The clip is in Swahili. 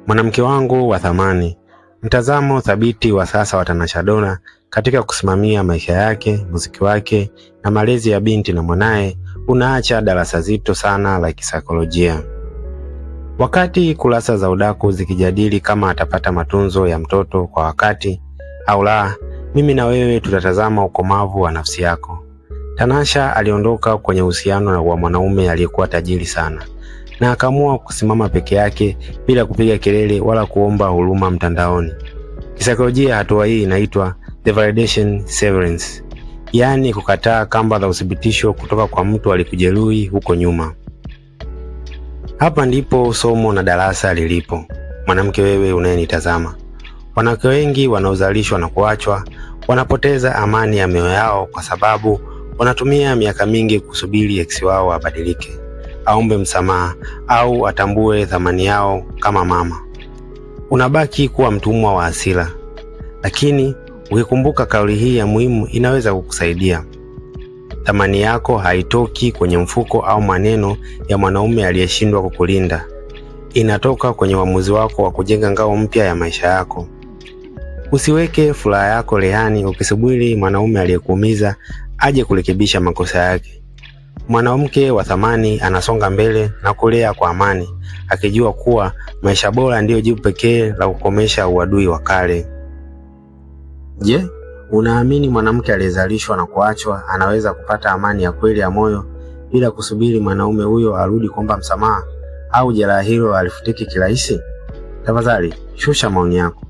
Mwanamke wangu wa thamani, mtazamo thabiti wa sasa wa Tanasha Donna katika kusimamia maisha yake, muziki wake na malezi ya binti na mwanae unaacha darasa zito sana la kisaikolojia. Wakati kurasa za udaku zikijadili kama atapata matunzo ya mtoto kwa wakati au la, mimi na wewe tutatazama ukomavu wa nafsi yako. Tanasha aliondoka kwenye uhusiano wa mwanaume aliyekuwa tajiri sana na akaamua kusimama peke yake bila kupiga kelele wala kuomba huruma mtandaoni. Kisaikolojia hatua hii inaitwa the validation severance, yaani kukataa kamba za uthibitisho kutoka kwa mtu alikujeruhi huko nyuma. Hapa ndipo somo na darasa lilipo. Mwanamke wewe unayenitazama, wanawake wengi wanaozalishwa na kuachwa wanapoteza amani ya mioyo yao kwa sababu wanatumia miaka mingi kusubiri ex wao abadilike, aombe msamaha au atambue thamani yao kama mama. Unabaki kuwa mtumwa wa hasira. Lakini ukikumbuka kauli hii ya muhimu inaweza kukusaidia. Thamani yako haitoki kwenye mfuko au maneno ya mwanaume aliyeshindwa kukulinda. Inatoka kwenye uamuzi wako wa kujenga ngao mpya ya maisha yako. Usiweke furaha yako rehani ukisubiri mwanaume aliyekuumiza aje kurekebisha makosa yake. Mwanamke wa thamani anasonga mbele na kulea kwa amani, akijua kuwa maisha bora ndiyo jibu pekee la kukomesha uadui wa kale. Je, unaamini mwanamke aliyezalishwa na kuachwa anaweza kupata amani ya kweli ya moyo bila kusubiri mwanaume huyo arudi kuomba msamaha au jeraha hilo alifutiki kirahisi? Tafadhali shusha maoni yako.